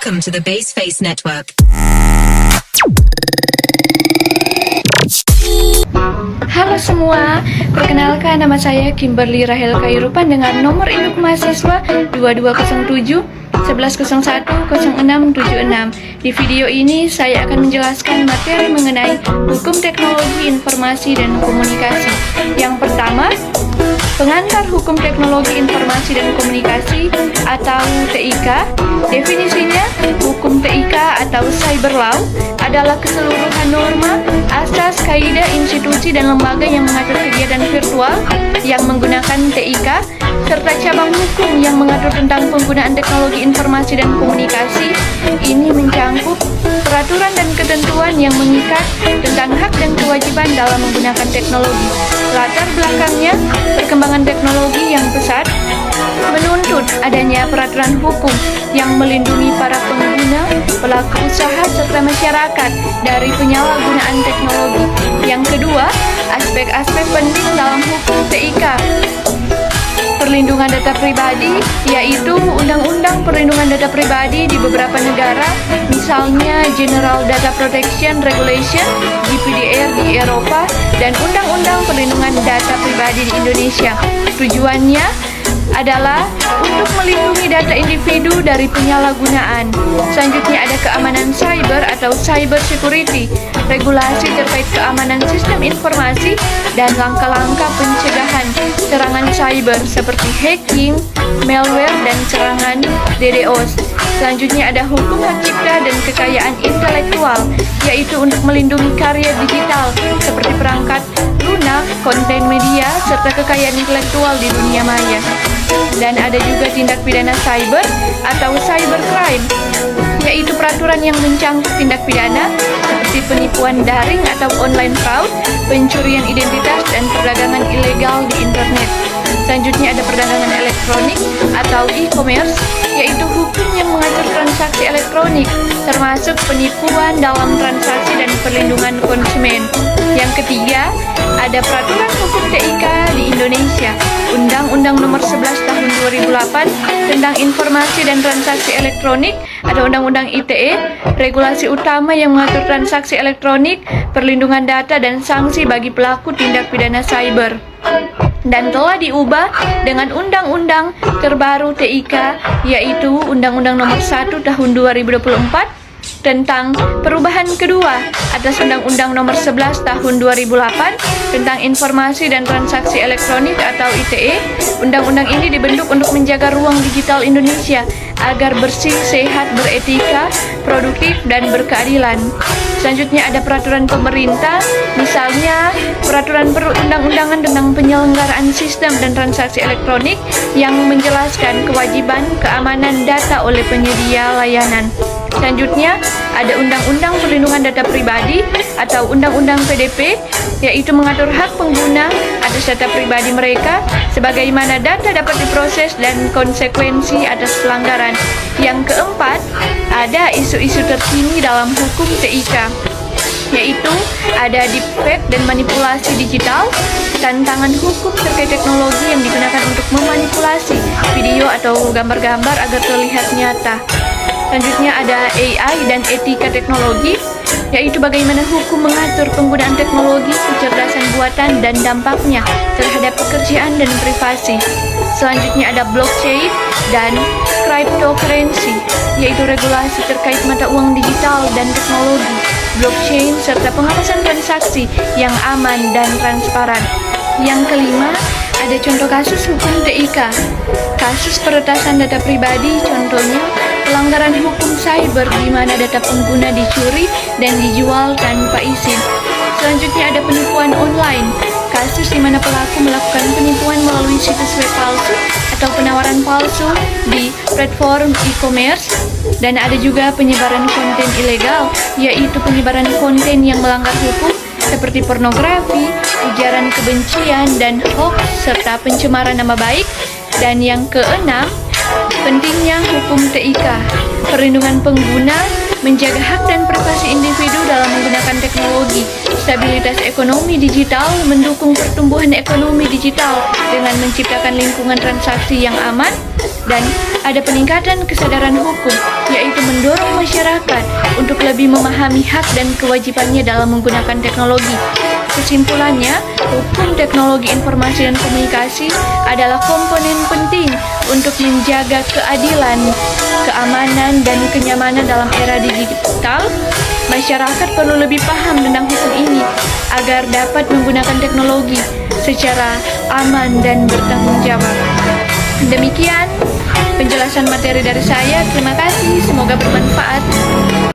Welcome to the Baseface Network. Halo semua, perkenalkan nama saya Kimberly Rahel Kairupan dengan nomor induk mahasiswa 2207 1101 0676. Di video ini saya akan menjelaskan materi mengenai Hukum Teknologi Informasi dan Komunikasi. Yang pertama, pengantar Hukum Teknologi Informasi dan Komunikasi atau TIK. Definisinya, hukum TIK atau Cyber Law adalah keseluruhan norma, asas, kaidah, institusi, dan lembaga yang mengatur kegiatan virtual yang menggunakan TIK, serta cabang hukum yang mengatur tentang penggunaan teknologi informasi dan komunikasi. Ini mencangkup peraturan dan ketentuan yang mengikat tentang hak dan kewajiban dalam menggunakan teknologi. Latar belakangnya, perkembangan teknologi yang pesat menuntut adanya peraturan hukum yang melindungi para pengguna, pelaku usaha, serta masyarakat dari penyalahgunaan teknologi. Yang kedua, aspek-aspek penting dalam hukum TIK. Perlindungan data pribadi, yaitu Undang-Undang Perlindungan Data Pribadi di beberapa negara, misalnya General Data Protection Regulation (GDPR) di Eropa dan Undang-Undang Perlindungan Data Pribadi di Indonesia. Tujuannya adalah untuk melindungi data individu dari penyalahgunaan. Selanjutnya ada keamanan cyber atau cyber security, regulasi terkait keamanan sistem informasi dan langkah-langkah pencegahan serangan cyber seperti hacking, malware, dan serangan DDoS. Selanjutnya ada hukum hak cipta dan kekayaan intelektual, yaitu untuk melindungi karya digital seperti perangkat lunak, konten media, serta kekayaan intelektual di dunia maya. Dan ada juga tindak pidana cyber atau cybercrime, yaitu peraturan yang mencangkup tindak pidana seperti penipuan daring atau online fraud, pencurian identitas, dan perdagangan ilegal di internet. Selanjutnya ada perdagangan elektronik atau e-commerce, yaitu hukum yang mengatur transaksi elektronik, termasuk penipuan dalam transaksi dan perlindungan konsumen. Yang ketiga, ada peraturan hukum TIK di Indonesia, Undang-Undang Nomor 11 Tahun 2008 tentang Informasi dan Transaksi Elektronik, ada Undang-Undang ITE, regulasi utama yang mengatur transaksi elektronik, perlindungan data, dan sanksi bagi pelaku tindak pidana cyber. Dan telah diubah dengan undang-undang terbaru TIK, yaitu Undang-Undang Nomor 1 Tahun 2024 tentang perubahan kedua atas Undang-Undang Nomor 11 Tahun 2008 tentang Informasi dan Transaksi Elektronik atau ITE. Undang-undang ini dibentuk untuk menjaga ruang digital Indonesia agar bersih, sehat, beretika, produktif, dan berkeadilan. Selanjutnya ada peraturan pemerintah, misalnya peraturan perundang-undangan tentang penyelenggaraan sistem dan transaksi elektronik yang menjelaskan kewajiban keamanan data oleh penyedia layanan. Selanjutnya ada Undang-Undang Perlindungan Data Pribadi atau Undang-Undang PDP, yaitu mengatur hak pengguna atas data pribadi mereka, sebagaimana data dapat diproses dan konsekuensi atas pelanggaran. Yang keempat, ada isu-isu terkini dalam hukum TIK, yaitu ada deepfake dan manipulasi digital, tantangan hukum terkait teknologi yang digunakan untuk memanipulasi video atau gambar-gambar agar terlihat nyata. Selanjutnya ada AI dan etika teknologi, yaitu bagaimana hukum mengatur penggunaan teknologi, kecerdasan buatan, dan dampaknya terhadap pekerjaan dan privasi. Selanjutnya ada blockchain dan cryptocurrency, yaitu regulasi terkait mata uang digital dan teknologi blockchain serta pengawasan transaksi yang aman dan transparan. Yang kelima, ada contoh kasus hukum TIK. Kasus peretasan data pribadi, contohnya pelanggaran hukum cyber di mana data pengguna dicuri dan dijual tanpa izin. Selanjutnya ada penipuan online. Kasus di mana pelaku melakukan penipuan melalui situs web palsu atau penawaran palsu di platform e-commerce. Dan ada juga penyebaran konten ilegal, yaitu penyebaran konten yang melanggar hukum seperti pornografi, ujaran kebencian, dan hoax, serta pencemaran nama baik. Dan yang keenam, pentingnya hukum TIK, perlindungan pengguna, menjaga hak dan privasi individu dalam menggunakan teknologi, stabilitas ekonomi digital, mendukung pertumbuhan ekonomi digital dengan menciptakan lingkungan transaksi yang aman, dan ada peningkatan kesadaran hukum, yaitu mendorong masyarakat untuk lebih memahami hak dan kewajibannya dalam menggunakan teknologi. Kesimpulannya, hukum teknologi informasi dan komunikasi adalah komponen penting untuk menjaga keadilan, keamanan, dan kenyamanan dalam era digital. Masyarakat perlu lebih paham tentang hukum ini agar dapat menggunakan teknologi secara aman dan bertanggung jawab. Demikian penjelasan materi dari saya. Terima kasih, semoga bermanfaat.